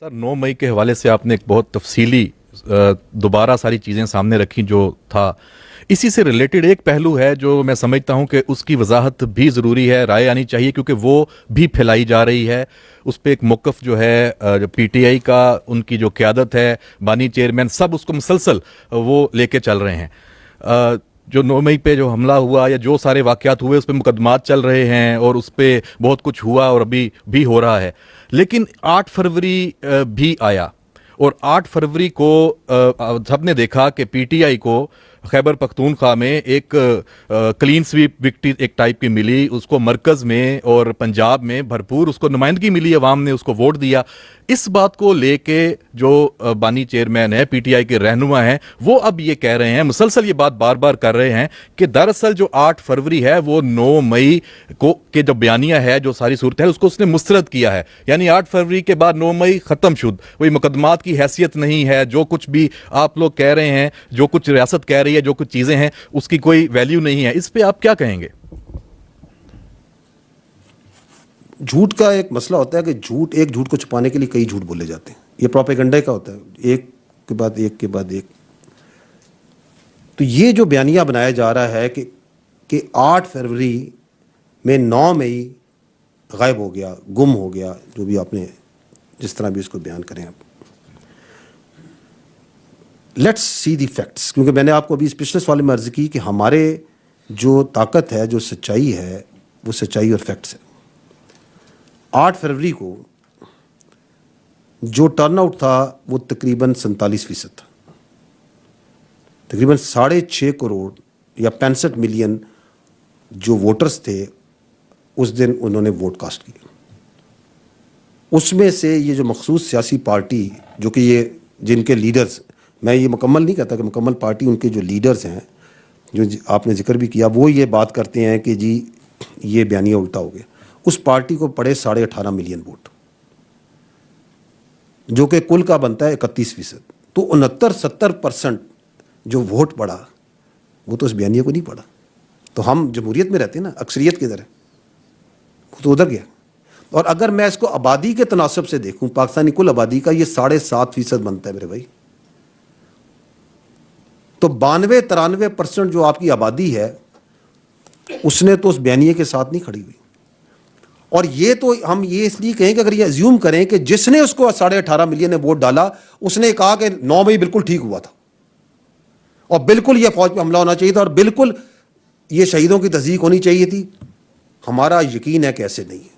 Sir 9 मई के हवाले से आपने एक बहुत तफसीली दोबारा सारी चीज़ें सामने रखी जो था। इसी से रिलेटेड एक पहलू है जो मैं समझता हूं कि उसकी वजाहत भी ज़रूरी है, राय आनी चाहिए, क्योंकि वो भी फैलाई जा रही है। उस पर एक मौक़िफ़ जो है जो पीटीआई का, उनकी जो क़यादत है, बानी चेयरमैन, सब उसको मुसलसल वो लेके चल रहे हैं। जो 9 मई पे जो हमला हुआ या जो सारे वाक़यात हुए उस पर मुकदमात चल रहे हैं और उस पर बहुत कुछ हुआ और अभी भी हो रहा है। लेकिन 8 फरवरी भी आया और 8 फरवरी को सबने देखा कि पीटीआई को खैबर पख्तूनख्वा में एक क्लीन स्वीप विक्ट्री एक टाइप की मिली। उसको मरकज़ में और पंजाब में भरपूर उसको नुमाइंदगी मिली, अवाम ने उसको वोट दिया। इस बात को लेके जो बानी चेयरमैन है, पीटीआई के रहनुमा हैं, वो अब ये कह रहे हैं, मुसलसल ये बात बार बार कर रहे हैं कि दरअसल जो 8 फरवरी है वो 9 मई को के जो बयानिया है, जो सारी सूरत है, उसको उसने मुस्तरद किया है। यानी 8 फरवरी के बाद 9 मई ख़त्म शुद, वही मुकदमात की हैसियत नहीं है। जो कुछ भी आप लोग कह रहे हैं, जो कुछ रियासत कह रही है, जो कुछ चीज़ें हैं, उसकी कोई वैल्यू नहीं है। इस पर आप क्या कहेंगे? झूठ का एक मसला होता है कि एक झूठ को छुपाने के लिए कई झूठ बोले जाते हैं। ये प्रोपेगेंडा का होता है, एक के बाद एक के बाद एक। तो ये जो बयानिया बनाया जा रहा है कि 8 फरवरी में 9 मई गायब हो गया, गुम हो गया, जो भी आपने जिस तरह भी इसको बयान करें आप। लेट्स सी दी फैक्ट्स, क्योंकि मैंने आपको अभी इस पिछले सवाल में अर्ज की कि हमारे जो ताकत है, जो सच्चाई है, वो सच्चाई और फैक्ट्स है। 8 फरवरी को जो टर्नआउट था वो तकरीबन 47% था। तकरीबन 6.5 करोड़ या 65 मिलियन जो वोटर्स थे उस दिन उन्होंने वोट कास्ट किया। उसमें से ये जो मखसूस सियासी पार्टी, जो कि ये जिनके लीडर्स, मैं ये मुकम्मल नहीं कहता कि मुकम्मल पार्टी, उनके जो लीडर्स हैं, जो आपने जिक्र भी किया, वो ये बात करते हैं कि जी ये बयानिया उल्टा हो गया। उस पार्टी को पड़े 18.5 मिलियन वोट, जो कि कुल का बनता है 31%। तो 69-70% जो वोट पड़ा वो तो उस बयानिया को नहीं पड़ा। तो हम जमहूरियत में रहते हैं ना, अक्सरियत किधर है, वो तो उधर गया। और अगर मैं इसको आबादी के तनासब से देखूं, पाकिस्तानी कुल आबादी का ये 7.5% बनता है मेरे भाई। तो 92-93% जो आपकी आबादी है उसने तो उस बयानिया के साथ नहीं खड़ी हुई। और ये तो हम ये इसलिए कहें कि अगर ये अज्यूम करें कि जिसने उसको 18.5 मिलियन ने वोट डाला, उसने कहा कि 9 मई बिल्कुल ठीक हुआ था और बिल्कुल ये फौज पे हमला होना चाहिए था और बिल्कुल ये शहीदों की तस्दीक होनी चाहिए थी, हमारा यकीन है कि ऐसे नहीं है।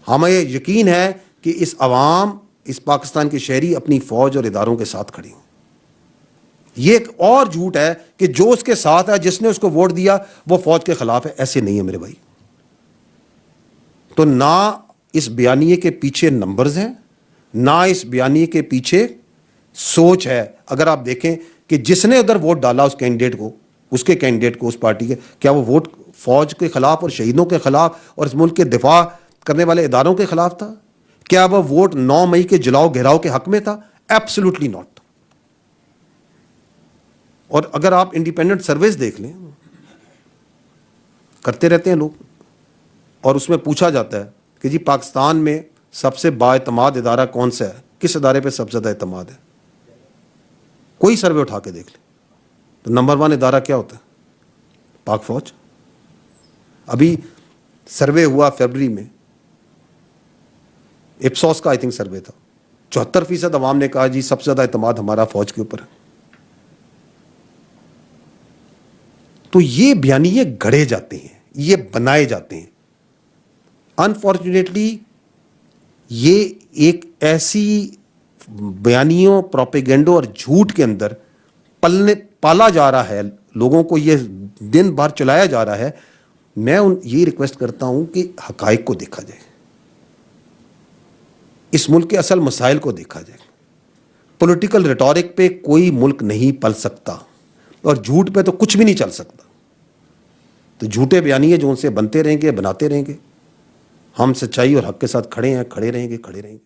हमें यकीन है कि इस अवाम, इस पाकिस्तान के शहरी अपनी फौज और इदारों के साथ खड़े हैं। ये एक और झूठ है कि जो उसके साथ है, जिसने उसको वोट दिया, वो फौज के खिलाफ है। ऐसे नहीं है मेरे भाई। तो ना इस बयानिए के पीछे नंबर्स हैं, ना इस बयानिए के पीछे सोच है। अगर आप देखें कि जिसने उधर वोट डाला उस कैंडिडेट को, उसके कैंडिडेट को, उस पार्टी के, क्या वो वोट फौज के खिलाफ और शहीदों के खिलाफ और इस मुल्क के दिफा करने वाले इदारों के खिलाफ था? क्या वह वोट 9 मई के जलाओ घेराव के हक में था? Absolutely not. और अगर आप इंडिपेंडेंट सर्वेस देख लें, करते रहते हैं लोग, और उसमें पूछा जाता है कि जी पाकिस्तान में सबसे बाएतमाद इदारा कौन सा है, किस इदारे पे सबसे ज़्यादा एतमाद है, कोई सर्वे उठा के देख ले, तो नंबर 1 इदारा क्या होता है? पाक फौज। अभी सर्वे हुआ फरवरी में, इप्सोस का आई थिंक सर्वे था, 74% अवाम ने कहा जी सबसे ज़्यादा एतमाद हमारा फौज के ऊपर है। तो ये बयानिए गढ़े जाते हैं, ये बनाए जाते हैं। अनफॉर्चुनेटली ये एक ऐसी बयानियों, प्रोपेगेंडो और झूठ के अंदर पाला जा रहा है, लोगों को ये दिन भर चलाया जा रहा है। मैं ये रिक्वेस्ट करता हूं कि हकाइक को देखा जाए, इस मुल्क के असल मसाइल को देखा जाए। पॉलिटिकल रिटोरिक पे कोई मुल्क नहीं पल सकता और झूठ पे तो कुछ भी नहीं चल सकता। तो झूठे बयानिए जो उनसे बनते रहेंगे, बनाते रहेंगे। हम सच्चाई और हक के साथ खड़े हैं, खड़े रहेंगे, खड़े रहेंगे।